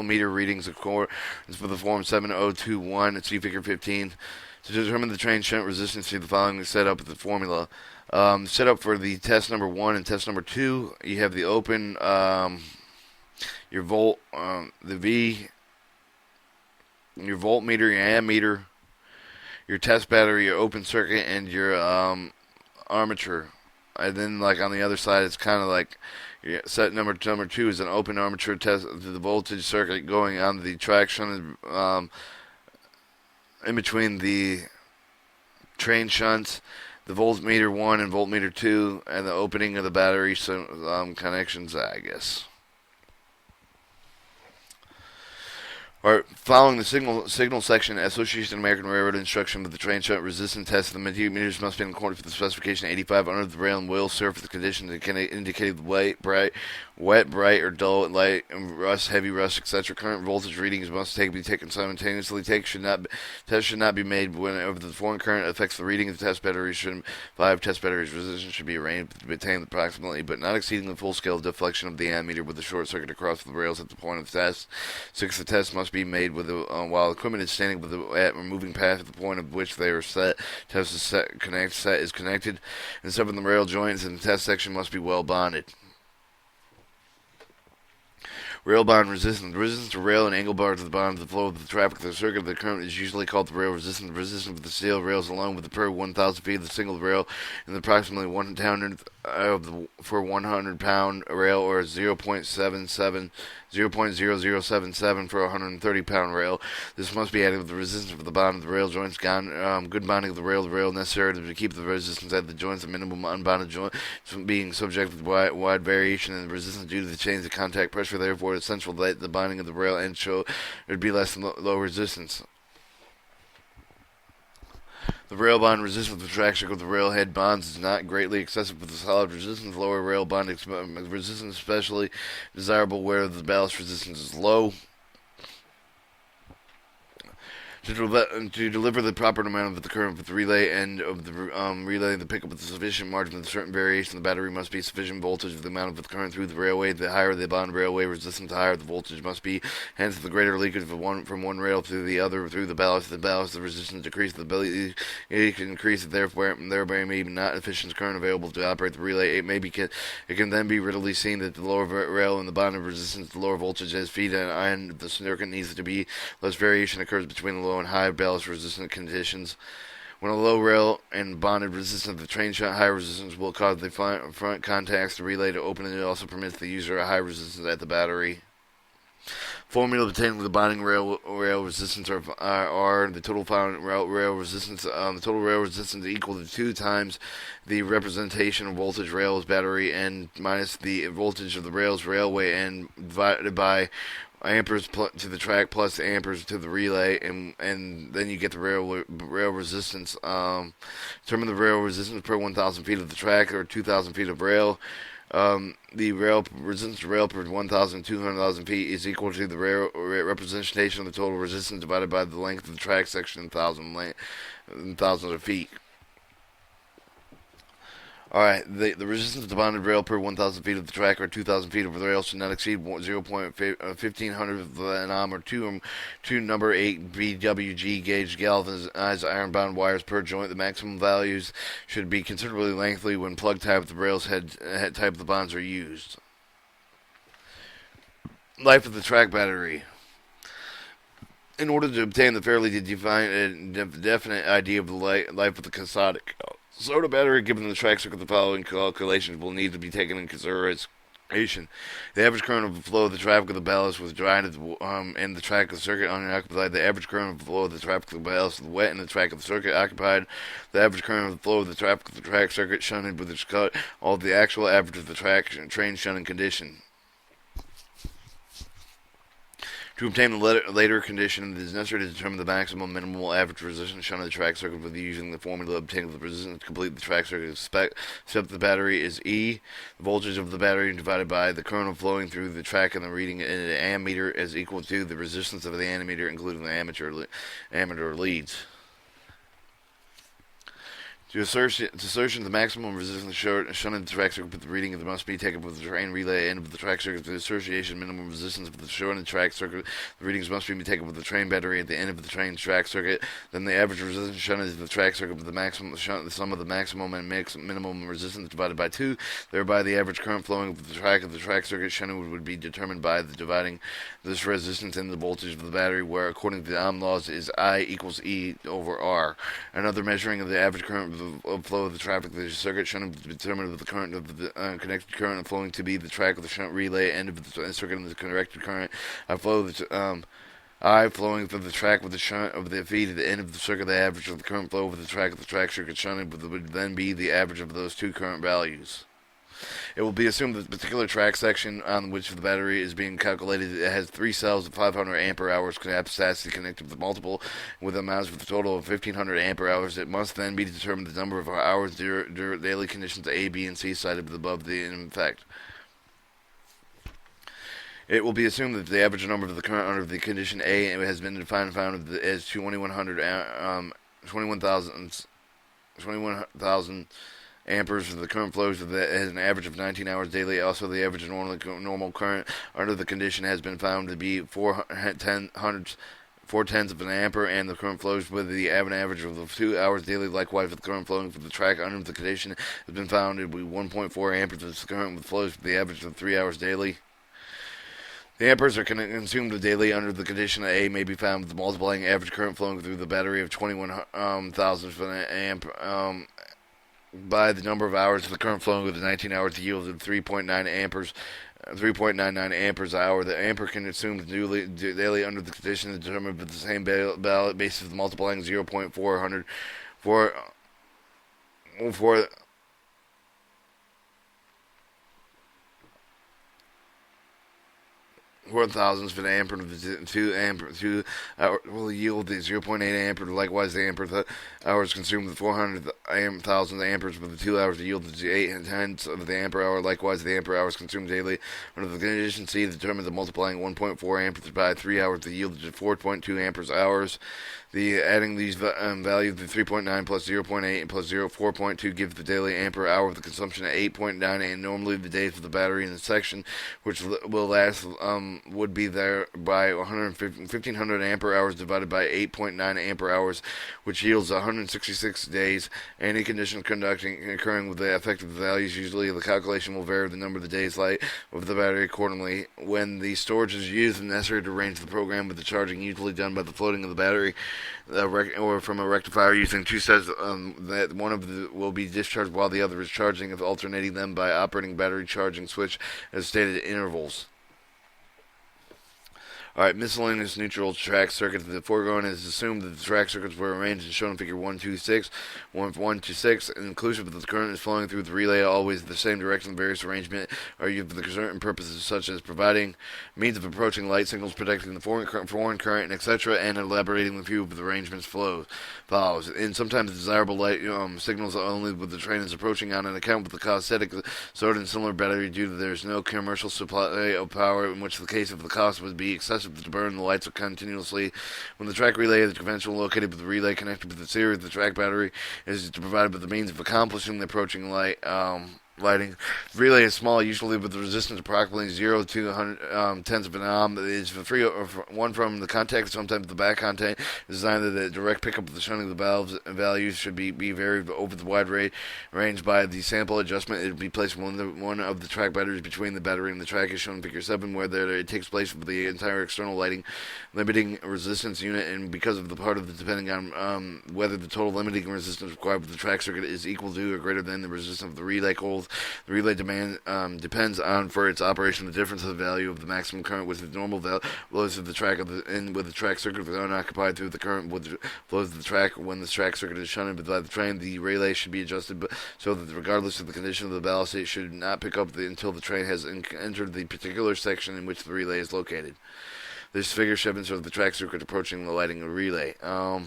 meter readings according for the form 7021. See figure 15. To determine the train shunt resistance, see the following setup with the formula. Setup for the test number 1 and test number 2, you have the open, your volt, the V, your voltmeter, your ammeter, your test battery, your open circuit, and your armature. And then, like on the other side, it's kind of like set number 2 is an open armature test to the voltage circuit going on the traction in between the train shunts, the voltmeter 1 and voltmeter 2, and the opening of the battery connections, I guess. Alright, following the signal section, Association of American Railroad instruction with the train shunt resistance test, the meters must be in accordance with the specification 85 under the rail and will serve for the conditions that can indicate wet, bright, or dull, light, and rust, heavy rust, etc. Current voltage readings must be taken simultaneously. Test should not be made whenever the foreign current affects the reading of the test batteries. 5 test batteries resistance should be arranged to be attained approximately, but not exceeding the full scale deflection of the ammeter with the short circuit across the rails at the point of the test. 6. The test must be made with while equipment is standing with at or moving past the point of which they are set. Test is set is connected, and 7. The rail joints in the test section must be well bonded. Rail bond resistance. The resistance to rail and angle bars at the bottom of the flow of the traffic. The circuit of the current is usually called the rail resistance. The resistance of the steel rails alone with the per 1,000 feet of the single rail and approximately 1/100th for 100-pound rail, or 0.0077 for a 130-pound rail. This must be added with the resistance of the bond of the rail joints. Good bonding of the rail necessary to keep the resistance at the joints. The minimum unbonded joint being subject to wide variation in the resistance due to the change of contact pressure. Therefore, it's essential that the bonding of the rail end show would be less than low resistance. The rail bond resistance of the track circle of the railhead bonds is not greatly excessive with the solid resistance. Lower rail bond resistance is especially desirable where the ballast resistance is low. To deliver the proper amount of the current with the relay end of the relay, the pickup with a sufficient margin with a certain variation, the battery must be sufficient voltage of the amount of the current through the railway. The higher the bond railway resistance, the higher the voltage must be. Hence, the greater leakage from one rail to the other through the ballast, the resistance decreases. The ability can increase. Therefore, there may be not efficient current available to operate the relay. It can then be readily seen that the lower rail and the bonded resistance, the lower voltage as feed and iron, the circuit needs to be less variation occurs between the low and high ballast resistant conditions. When a low rail and bonded resistance of the train shunt, high resistance will cause the front contacts to relay to open, and it also permits the user a high resistance at the battery. Formula obtained with the bonding rail resistance are the total rail resistance. The total rail resistance is equal to 2 times the representation of voltage rails battery end minus the voltage of the rails railway end divided by amperes to the track plus amperes to the relay, and then you get the rail resistance. Determine the rail resistance per 1,000 feet of the track or 2,000 feet of rail. The rail resistance to rail per 1,200,000 feet is equal to the rail representation of the total resistance divided by the length of the track section in thousands of feet. Alright, the resistance of the bonded rail per 1,000 feet of the track or 2,000 feet of the rail should not exceed 0.1500 of an ohm or 2 number 8 BWG gauge galvanized iron bound wires per joint. The maximum values should be considerably lengthy when plug type of the rails head type of the bonds are used. Life of the track battery. In order to obtain the fairly definite idea of the life of the cathodic soda battery, given the track circuit, the following calculations will need to be taken into consideration. The average current of the flow of the traffic of the ballast was dry in the track of the circuit unoccupied. The average current of the flow of the traffic of the ballast was wet in the track of the circuit occupied. The average current of the flow of the traffic of the track circuit shunted with its cut. All of the actual average of the train shunting condition. To obtain the later condition, it is necessary to determine the maximum minimal average resistance shown on the track circuit with using the formula obtained with the resistance to complete the track circuit. Step of the battery is E, the voltage of the battery divided by the current flowing through the track, and the reading in an ammeter is equal to the resistance of the ammeter, including the ammeter leads. To assertion the maximum resistance shown in the track circuit with the reading that must be taken with the train relay end of the track circuit. The association minimum resistance of the shown in the track circuit. The readings must be taken with the train battery at the end of the train track circuit. Then the average resistance shown in the track circuit with the sum of the maximum and minimum resistance divided by 2. Thereby the average current flowing of the track circuit shown would be determined by the dividing this resistance and the voltage of the battery, where according to the Ohm laws is I equals E over R. Another measuring of the average current of flow of the traffic the circuit shown to be determined with the current of the connected current flowing to be the track of the shunt relay end of the circuit and the connected current. I flowing through the track with the shunt of the feed at the end of the circuit. The average of the current flow of the track of the track circuit shunted would then be the average of those two current values. It will be assumed that the particular track section on which the battery is being calculated has 3 cells of 500 ampere hours capacity connected with multiple with amounts with a total of 1500 ampere hours. It must then be determined the number of hours during daily conditions A, B, and C cited above the effect. It will be assumed that the average number of the current under the condition A has been defined and found as 21,000 amperes. The current flows has an average of 19 hours daily. Also, the average of normal current under the condition has been found to be 4/10 of an ampere, and the current flows with the average of 2 hours daily. Likewise, the current flowing for the track under the condition has been found to be 1.4 amperes. The current with flows with the average of 3 hours daily. The amperes are consumed daily under the condition that A may be found with the multiplying average current flowing through the battery of 21,000 amp by the number of hours of the current flowing with the 19 hours yielded 3.9 amperes. 3.99 amperes an hour. The ampere can consume daily under the condition determined with the same basis of multiplying 0.400 for 4,000 of an ampere of 2 hour will yield the 0.8 ampere. Likewise, the ampere hours consumed with 400,000 amperes with the 2 hours yield the 8/10 of the ampere hour. Likewise, the ampere hours consumed daily under the condition C determines the multiplying 1.4 amperes by 3 hours to yield 4.2 amperes hours. Adding these values, the 3.9 plus 0.8 and plus 4.2 gives the daily ampere hour of the consumption at 8.9, and normally the days of the battery in the section, which will last, would be there by 1,500 ampere hours divided by 8.9 ampere hours, which yields 166 days. Any condition occurring with the effective values, usually the calculation will vary the number of the days life of the battery accordingly. When the storage is used, and necessary to arrange the program with the charging, usually done by the floating of the battery, or from a rectifier using two sets that one of the will be discharged while the other is charging, if alternating them by operating battery charging switch as stated at intervals. Alright, miscellaneous neutral track circuits. The foregoing is assumed that the track circuits were arranged and shown in figure 126, inclusive of the current is flowing through the relay always the same direction. Various arrangement are used for certain purposes, such as providing means of approaching light signals, protecting the foreign current, etc., and elaborating the few of the arrangements follows. And sometimes desirable light signals only with the train is approaching on an account with the cosmetic stored in similar battery due to there is no commercial supply of power, in which the case of the cost would be excessive to burn the lights continuously. When the track relay is conventional located with the relay connected with the series, the track battery is provided with the means of accomplishing the approaching lighting. The relay is small, usually with the resistance approximately 0 to 100 tenths of an ohm. It is one from the contact, sometimes the back contact, designed that the direct pickup of the shunting of the values should be varied over the wide range by the sample adjustment. It will be placed one of the track batteries between the battery and the track, as shown in figure 7, where it takes place with the entire external lighting limiting resistance unit, and because of the part of the depending on whether the total limiting resistance required with the track circuit is equal to or greater than the resistance of the relay coils. rails. The relay depends on, for its operation, the difference of the value of the maximum current with the normal flows of the track with the track circuit if unoccupied through the current with the flows of the track. When the track circuit is shunted by the train, the relay should be adjusted so that regardless of the condition of the ballast, it should not pick up until the train has entered the particular section in which the relay is located. This figure shows the track circuit approaching the lighting of the relay. And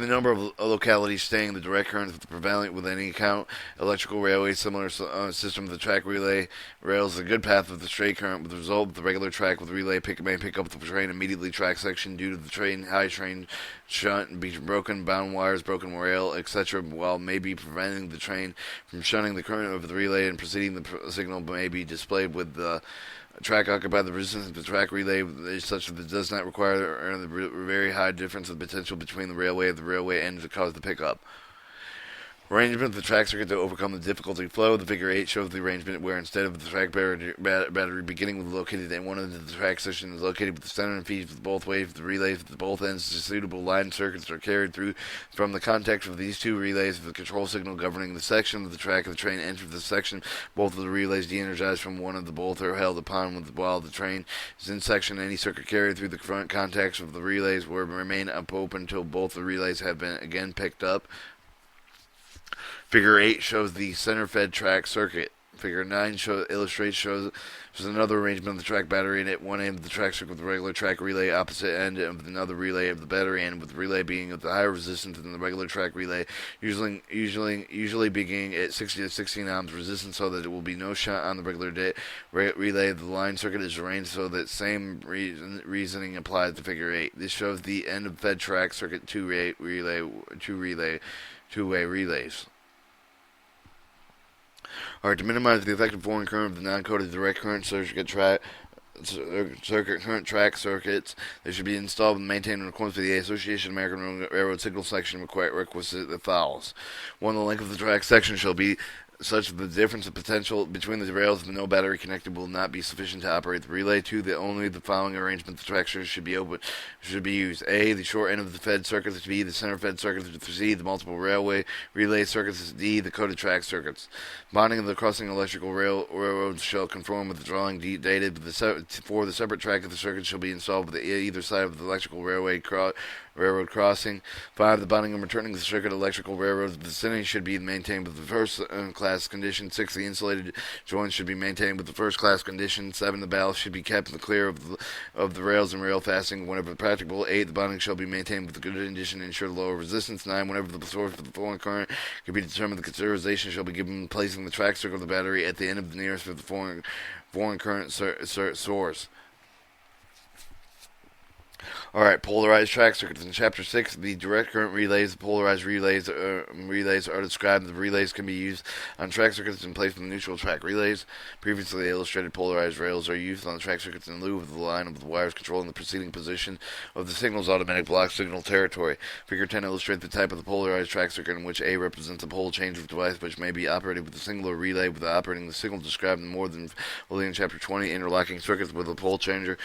the number of localities staying the direct current with the prevailing with any account. Electrical railway, similar system of the track relay rails, a good path of the straight current, with the result of the regular track with relay may pick up the train immediately track section due to the high train shunt, be broken bound wires, broken rail, etc. While maybe preventing the train from shunting the current of the relay and proceeding, the signal may be displayed with the track occupied. The resistance of the track relay is such that it does not require the very high difference of potential between the railway and the railway end to cause the pickup. Arrangement of the track circuit to overcome the difficulty flow. The figure 8 shows the arrangement where instead of the track battery beginning with located at one end of the track section is located with the center and feeds with both waves of the relays at both ends. The suitable line circuits are carried through from the contact of these two relays of the control signal governing the section of the track of the train enters the section. Both of the relays de-energized from one of the both are held upon while the train is in section. Any circuit carried through the front contacts of the relays will remain open until both the relays have been again picked up. Figure 8 shows the center-fed track circuit. Figure 9 shows another arrangement of the track battery, and at one end of the track circuit with the regular track relay, opposite end of another relay of the battery end, with the relay being of the higher resistance than the regular track relay, usually beginning at 60 to 16 ohms resistance, so that it will be no shunt on the regular relay. The line circuit is arranged so that same reasoning applies to Figure 8. This shows the end of fed track circuit two-way relays. Alright, to minimize the effective foreign current of the non-coded direct current circuit current track circuits, they should be installed and maintained in accordance with the Association of American Railroad Signal Section requisite that follows. 1. The length of the track section shall be such that the difference of potential between the rails with no battery connected will not be sufficient to operate the relay. 2. That only the following arrangement of the track should be used. A. The short end of the fed circuits. B. The center fed circuits. C. The multiple railway relay circuits. D. The coded track circuits. Bonding of the crossing electrical railroads shall conform with the drawing dated. For the separate track of the circuit shall be installed with either side of the electrical railroad crossing. 5. The bonding and returning of the circuit electrical railroad vicinity should be maintained with the first class condition. 6. The insulated joints should be maintained with the first class condition. 7. The ballast should be kept clear of the rails and rail fastening whenever practicable. 8. The bonding shall be maintained with the good condition to ensure lower resistance. 9. Whenever the source of the foreign current can be determined, the consideration shall be given placing the track circuit of the battery at the end of the nearest of the foreign current source. Alright, polarized track circuits. In Chapter 6, the direct current relays, the polarized relays are described. The relays can be used on track circuits in place of the neutral track relays. Previously illustrated polarized rails are used on the track circuits in lieu of the line of the wires controlling the preceding position of the signal's automatic block signal territory. Figure 10 illustrates the type of the polarized track circuit in which A represents a pole changer device which may be operated with a singular relay with operating the signal described in more than fully in Chapter 20. Interlocking circuits with a pole changer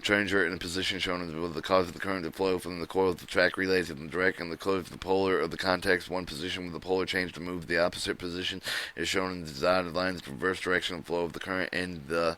in a position shown with the cause of the current to flow from the coil of the track relays in the direct and the close of the polar of the contacts. One position with the polar change to move the opposite position is shown in the dotted lines. The reverse direction of flow of the current in the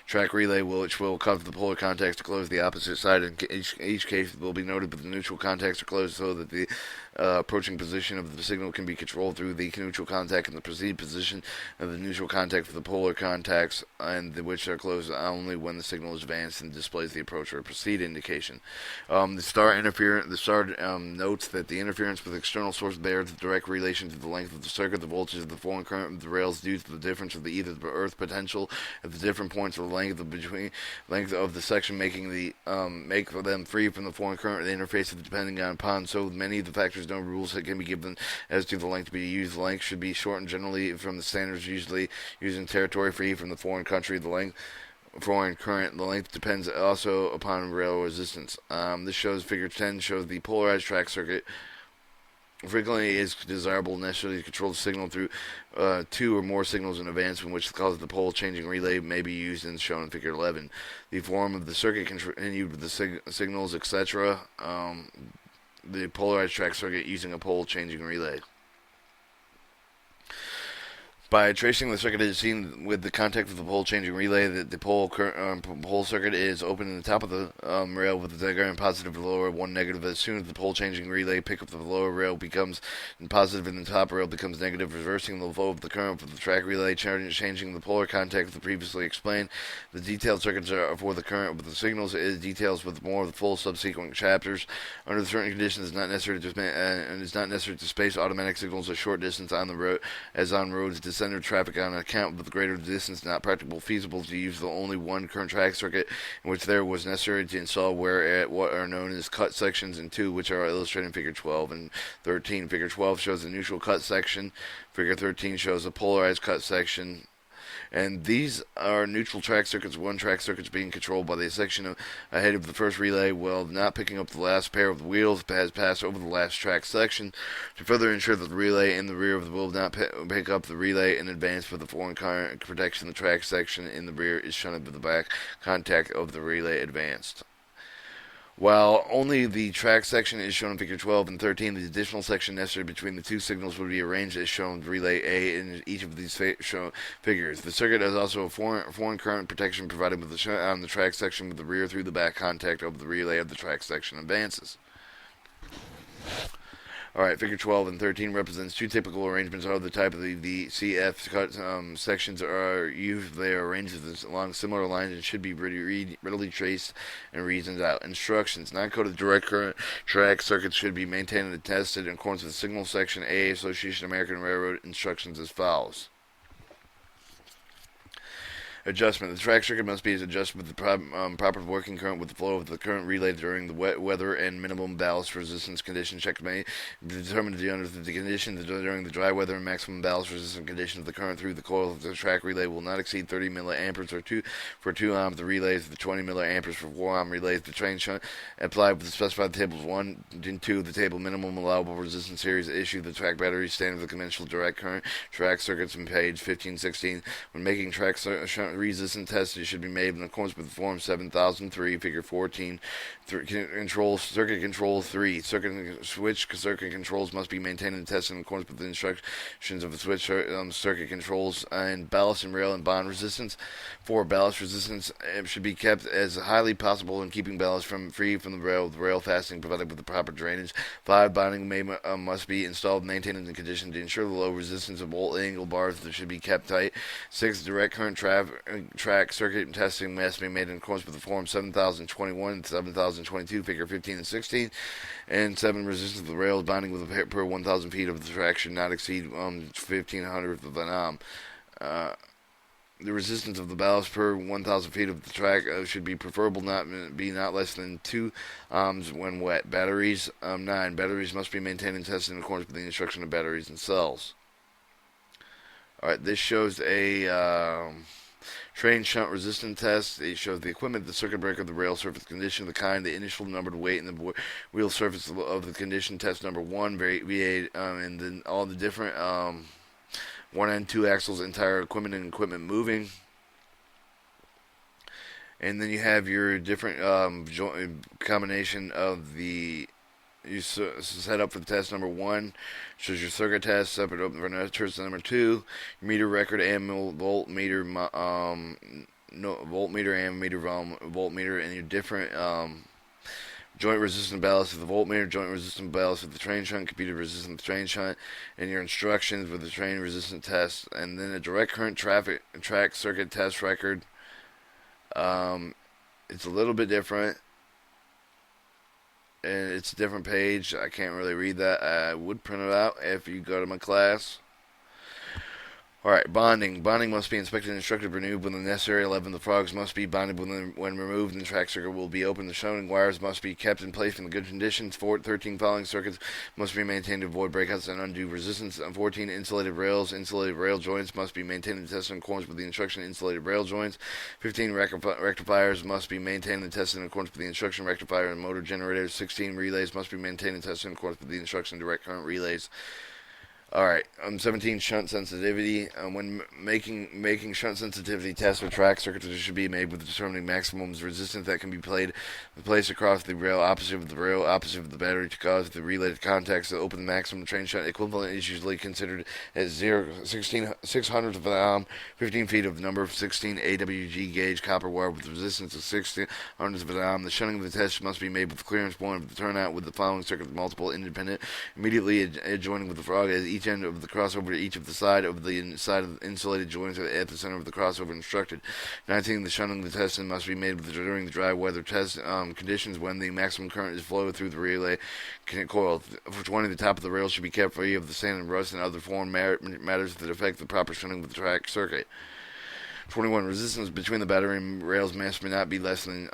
track relay which will cause the polar contacts to close the opposite side. In each case will be noted, but the neutral contacts are closed so that the approaching position of the signal can be controlled through the neutral contact and the preceding position of the neutral contact for the polar contacts, and which are closed only when the signal is advanced and displays the approach or proceed indication. The star notes that the interference with external source bears the direct relation to the length of the circuit, the voltage of the foreign current of the rails due to the difference of either the earth potential at the different points of the length of the section, making make them free from the foreign current. The interface depending upon so many of the factors. No rules that can be given as to the length to be used. The length should be shortened generally from the standards usually used in territory free from the foreign country. The length foreign current. The length depends also upon rail resistance. This shows Figure 10 shows the polarized track circuit. Frequently, it is desirable necessarily to control the signal through 2 or more signals in advance, in which the cause of the pole changing relay may be used, and shown in Figure 11. The form of the circuit continued with the signals, etc. The polarized track circuit using a pole changing relay. By tracing the circuit is seen with the contact of the pole changing relay that the pole circuit is open in the top of the rail with the diagram positive and lower, one negative. As soon as the pole changing relay pickup of the lower rail becomes positive and the top rail becomes negative, reversing the flow of the current of the track relay, changing the polar contact of the previously explained. The detailed circuits are for the current with the signals is details with more of the full subsequent chapters. Under certain conditions, it's not necessary to space automatic signals a short distance on the road as on roads to center traffic on account of the greater distance not practicable feasible to use the only one current track circuit in which there was necessary to install where at what are known as cut sections and two which are illustrated in figure 12 and 13. Figure 12 shows a neutral cut section. Figure 13 shows a polarized cut section. And these are neutral track circuits, one track circuits being controlled by the section ahead of the first relay, while not picking up the last pair of the wheels has passed over the last track section to further ensure that the relay in the rear of the wheel will not pick up the relay in advance for the foreign current protection. The track section in the rear is shunted with the back contact of the relay advanced. While only the track section is shown in figure 12 and 13, the additional section necessary between the two signals would be arranged as shown with relay A in each of these figures. The circuit has also a foreign current protection provided with the shunt on the track section with the rear through the back contact of the relay of the track section advances. Alright, figure 12 and 13 represents two typical arrangements of the type of the CF cut sections are used. They are arranged along similar lines and should be readily traced and reasoned out. Instructions. Non-coded direct current track circuits should be maintained and tested in accordance with signal section A, Association of American Railroad instructions as follows. Adjustment. The track circuit must be adjusted with the proper working current with the flow of the current relay during the wet weather and minimum ballast resistance condition. Check may be determined under the conditions during the dry weather and maximum ballast resistance conditions of the current through the coil of the track relay will not exceed 30 milliamperes for 2 ohm the relays, the 20 milliamperes for 4 ohm relays. The train shunt applied with the specified tables 1 and 2 of the table minimum allowable resistance series issued the track battery standard of the conventional direct current track circuits in page 1516. When making track shunt resistance tests, it should be made in accordance with Form 7003, Figure 14. Circuit control 3. Switch circuit controls must be maintained and tested in accordance with the instructions of the switch circuit controls and ballast and rail and bond resistance. 4. Ballast resistance should be kept as highly possible in keeping ballast free from the rail, with rail fastening provided with the proper drainage. 5. Bonding must be installed and maintained in the condition to ensure the low resistance of bolt angle bars that should be kept tight. 6. Direct current track circuit testing must be made in accordance with the Form 7021 and 7022, Figure 15 and 16. And 7. Resistance of the rails bonding with a per 1,000 feet of the track should not exceed 1,500th of an ohm. The resistance of the ballast per 1,000 feet of the track should be preferable not less than 2 ohms when wet. Batteries. 9. Batteries must be maintained and tested in accordance with the instruction of batteries and cells. Alright, this shows a train shunt resistance test. It shows the equipment, the circuit breaker, the rail surface condition, the kind, the initial numbered weight, and the wheel surface of the condition. Test number 1, V8, and then all the different 1 and 2 axles, entire equipment and equipment moving. And then you have your different combination of the you set up for the test number 1, shows your circuit test, separate open for test number 2, your meter record, ammeter, voltmeter, voltmeter, and your different joint resistant ballast with the voltmeter, joint resistant ballast with the train shunt, computer resistant train shunt, and your instructions with the train resistant test, and then a direct current track circuit test record. It's a little bit different. And it's a different page. I can't really read that. I would print it out if you go to my class. Alright, bonding. Bonding must be inspected and instructed renewed when the necessary. 11. The frogs must be bonded when removed and the track circuit will be open. The shunting wires must be kept in place in good conditions. 13. Following circuits must be maintained to avoid breakouts and undue resistance. 14. Insulated rails. Insulated rail joints must be maintained and tested in accordance with the instruction. Insulated rail joints. 15. Rectifiers must be maintained and tested in accordance with the instruction. Rectifier and motor generators. 16. Relays must be maintained and tested in accordance with the instruction. Direct current relays. All right. 17 shunt sensitivity. When making shunt sensitivity tests for track circuits, should be made with determining maximum resistance that can be placed across the rail opposite of the battery to cause the relay to contact. So open the maximum train shunt equivalent is usually considered as 600th of an ohm, 15 feet of number of 16 AWG gauge copper wire with resistance of 600ths of an ohm. The shunting of the test must be made with the clearance point of the turnout with the following circuit multiple independent immediately adjoining with the frog at each end of the crossover, each of the side of the insulated joints at the center of the crossover instructed. 19. The shunting of the test must be made during the dry weather test conditions when the maximum current is flowed through the relay coil. For 20, the top of the rail should be kept free of the sand and rust and other foreign matters that affect the proper shunting of the track circuit. 21. Resistance between the battery and rails mass may not be less than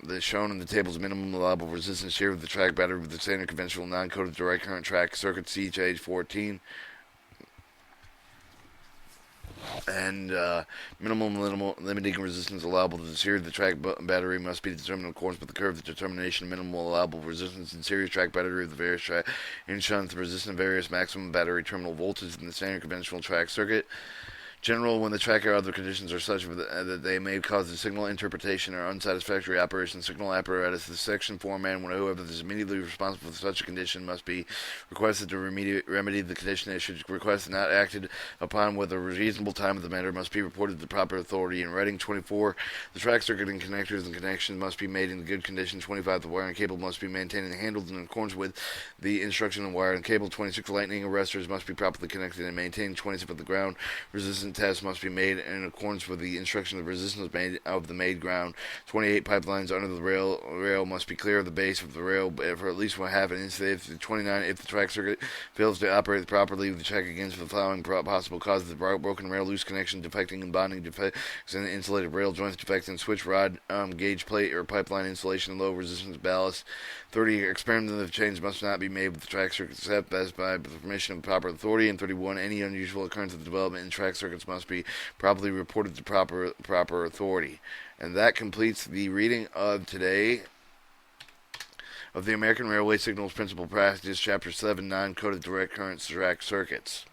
the shown in the table's minimum allowable resistance here with the track battery with the standard conventional non-coated direct current track circuit CH14 and minimum limiting resistance allowable to the series. The track battery must be determined in accordance with the curve. The determination of minimal allowable resistance in series track battery of the various track in shunt the resistance of various maximum battery terminal voltage in the standard conventional track circuit. General, when the track or other conditions are such that they may cause the signal interpretation or unsatisfactory operation of signal apparatus, the section foreman, whoever is immediately responsible for such a condition, must be requested to remedy the condition. They should request not acted upon with a reasonable time of the matter must be reported to the proper authority in writing. 24. The track circuit and connectors and connections must be made in good condition. 25. The wire and cable must be maintained and handled in accordance with the instruction of wire and cable. 26. Lightning arresters must be properly connected and maintained. 27. The ground resistance tests must be made in accordance with the instruction of resistance made of the made ground. 28. Pipelines under the rail must be clear of the base of the rail for at least 1/2 an inch. 29. If the track circuit fails to operate properly, the check against the following possible causes: the broken rail, loose connection, defecting and bonding defects in the insulated rail joints, defects in switch rod, gauge plate or pipeline insulation, low resistance ballast. 30. Experimental changes must not be made with the track circuit except as by the permission of proper authority. And 31. Any unusual occurrence of development in track circuits must be properly reported to proper authority. And that completes the reading of today of the American Railway Signals Principal Practice, Chapter 7, Non-Coded Direct Current Track Circuits.